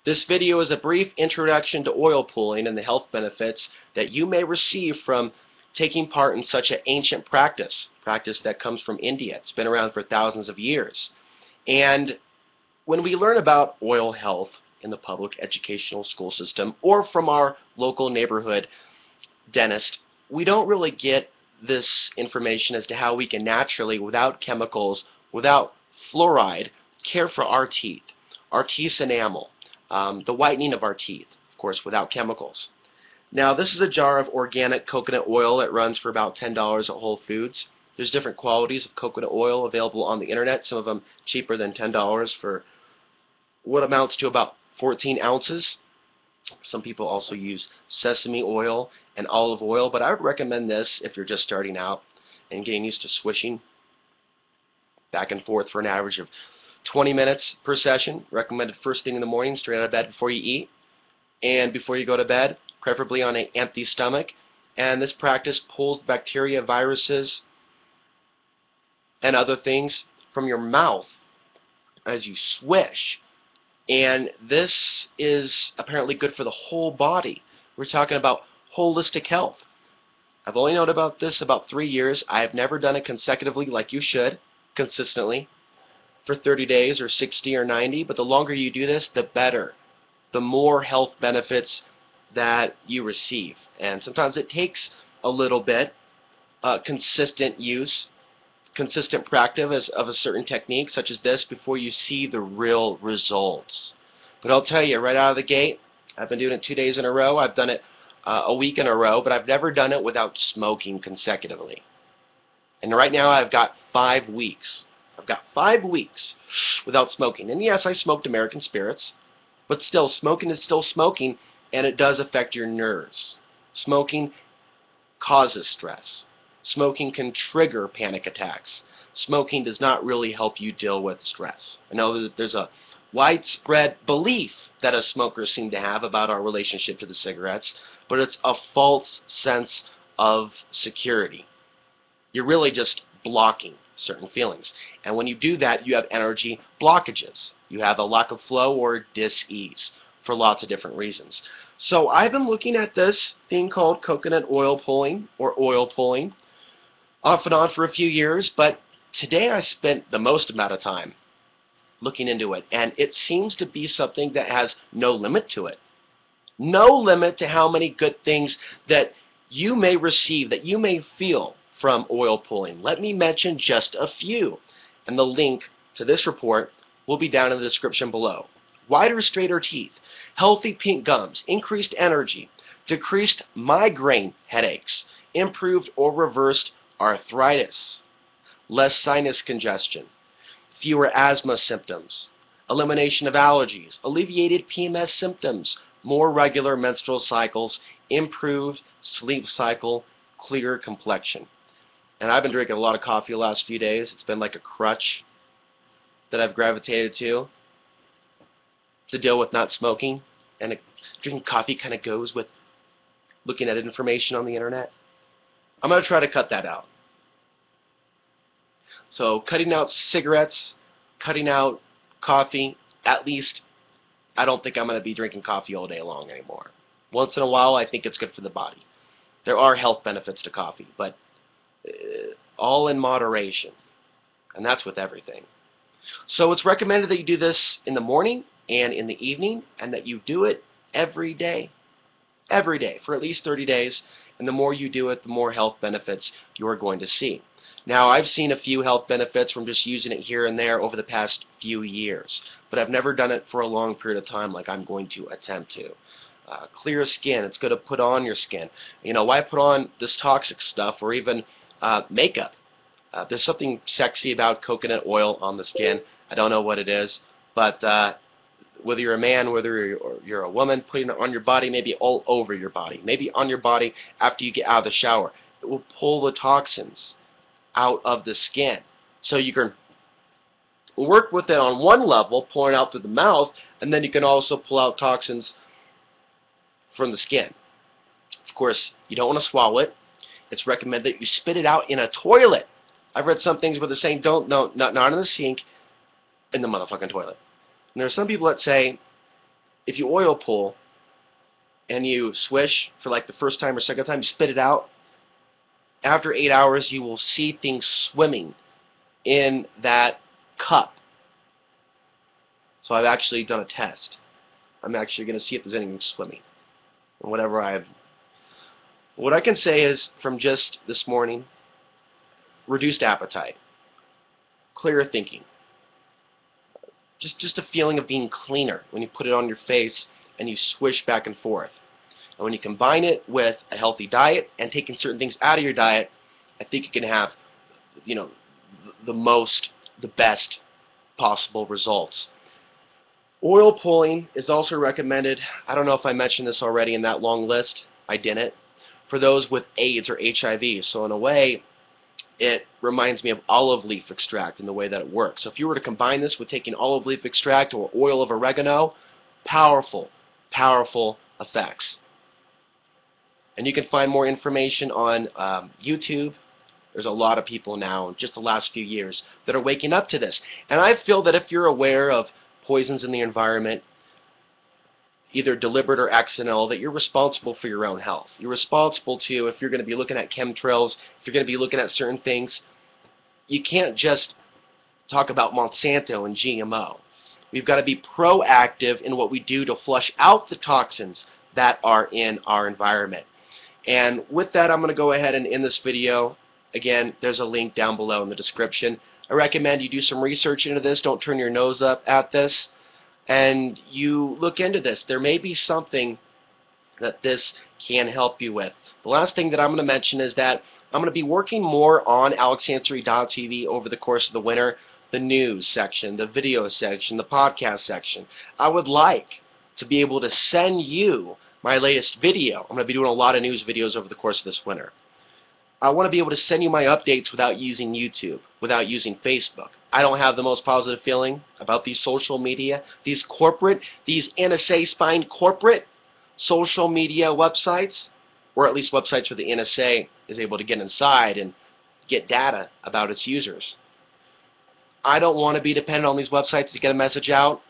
This video is a brief introduction to oil pulling and the health benefits that you may receive from taking part in such an ancient practice that comes from India. It's been around for thousands of years. And when we learn about oil health in the public educational school system or from our local neighborhood dentist, we don't really get this information as to how we can naturally, without chemicals, without fluoride, care for our teeth enamel, the whitening of our teeth, of course, without chemicals. Now, this is a jar of organic coconut oil that runs for about $10 at Whole Foods. There's different qualities of coconut oil available on the internet, some of them cheaper than $10 for what amounts to about 14 ounces. Some people also use sesame oil and olive oil, but I would recommend this if you're just starting out and getting used to swishing back and forth for an average of 20 minutes per session. Recommended first thing in the morning, straight out of bed before you eat, and before you go to bed, preferably on an empty stomach. And this practice pulls bacteria, viruses, and other things from your mouth as you swish. And this is apparently good for the whole body. We're talking about holistic health. I've only known about this about 3 years. I have never done it consecutively like you should, consistently, for 30 days or 60 or 90. But the longer you do this, the better. The more health benefits that you receive. And sometimes it takes a little bit, consistent use, consistent practice of a certain technique such as this before you see the real results. But I'll tell you right out of the gate, I've been doing it 2 days in a row. I've done it a week in a row, but I've never done it without smoking consecutively. And right now I've got 5 weeks. I've got 5 weeks without smoking. And yes, I smoked American Spirits, but still, smoking is still smoking, and it does affect your nerves. Smoking causes stress. Smoking can trigger panic attacks. Smoking does not really help you deal with stress. I know that there's a widespread belief that us smokers seem to have about our relationship to the cigarettes, but it's a false sense of security. You're really just blocking certain feelings. And when you do that, you have energy blockages. You have a lack of flow or dis-ease for lots of different reasons. So I've been looking at this thing called coconut oil pulling or oil pulling off and on for a few years, but today I spent the most amount of time looking into it, and it seems to be something that has no limit to it. No limit to how many good things that you may receive, that you may feel from oil pulling. Let me mention just a few, and the link to this report will be down in the description below. Whiter, straighter teeth, healthy pink gums, increased energy, decreased migraine headaches, improved or reversed arthritis, less sinus congestion, fewer asthma symptoms, elimination of allergies, alleviated PMS symptoms, more regular menstrual cycles, improved sleep cycle, clearer complexion. And I've been drinking a lot of coffee the last few days. It's been like a crutch that I've gravitated to deal with not smoking. And drinking coffee kind of goes with looking at information on the internet. I'm going to try to cut that out. So cutting out cigarettes, cutting out coffee, at least I don't think I'm going to be drinking coffee all day long anymore. Once in a while, I think it's good for the body. There are health benefits to coffee, but all in moderation. And that's with everything. So it's recommended that you do this in the morning and in the evening, and that you do it every day for at least 30 days. And the more you do it, the more health benefits you're going to see. Now, I've seen a few health benefits from just using it here and there over the past few years, but I've never done it for a long period of time like I'm going to attempt to. Clear skin, it's good to put on your skin. You know, why put on this toxic stuff or even makeup? There's something sexy about coconut oil on the skin. I don't know what it is, but whether you're a man, whether you're a woman, putting it on your body, maybe all over your body, maybe on your body after you get out of the shower. It will pull the toxins out of the skin. So you can work with it on one level, pouring out through the mouth, and then you can also pull out toxins from the skin. Of course, you don't want to swallow it. It's recommended that you spit it out in a toilet. I've read some things where they're saying not in the sink, in the motherfucking toilet. And there are some people that say if you oil pull and you swish for like the first time or second time, you spit it out, after 8 hours you will see things swimming in that cup. So I've actually done a test. I'm actually going to see if there's anything swimming. And what I can say is, from just this morning, reduced appetite, clearer thinking, just a feeling of being cleaner when you put it on your face and you swish back and forth. And when you combine it with a healthy diet and taking certain things out of your diet, I think you can have, you know, the best possible results. Oil pulling is also recommended. I don't know if I mentioned this already in that long list. I didn't. For those with AIDS or HIV. So in a way, it reminds me of olive leaf extract in the way that it works. So if you were to combine this with taking olive leaf extract or oil of oregano, powerful, powerful effects. And you can find more information on YouTube. There's a lot of people now, in just the last few years, that are waking up to this. And I feel that if you're aware of poisons in the environment, either deliberate or accidental, that you're responsible for your own health. You're responsible to, if you're going to be looking at chemtrails, if you're going to be looking at certain things, you can't just talk about Monsanto and GMO. We've got to be proactive in what we do to flush out the toxins that are in our environment. And with that, I'm going to go ahead and end this video. Again, there's a link down below in the description. I recommend you do some research into this. Don't turn your nose up at this. And you look into this. There may be something that this can help you with. The last thing that I'm going to mention is that I'm going to be working more on AlexAnswery.tv over the course of the winter. The news section, the video section, the podcast section. I would like to be able to send you my latest video. I'm going to be doing a lot of news videos over the course of this winter. I want to be able to send you my updates without using YouTube, without using Facebook. I don't have the most positive feeling about these social media, these NSA-spined corporate social media websites, or at least websites where the NSA is able to get inside and get data about its users. I don't want to be dependent on these websites to get a message out.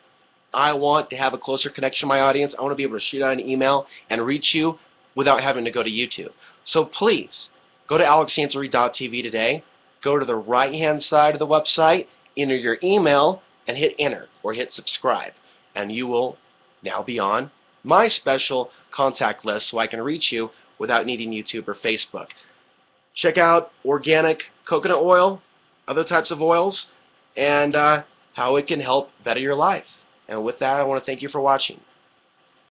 I want to have a closer connection to my audience. I want to be able to shoot out an email and reach you without having to go to YouTube. So please, go to AlexAnswery.tv today, go to the right-hand side of the website, enter your email, and hit enter or hit subscribe. And you will now be on my special contact list so I can reach you without needing YouTube or Facebook. Check out organic coconut oil, other types of oils, and how it can help better your life. And with that, I want to thank you for watching.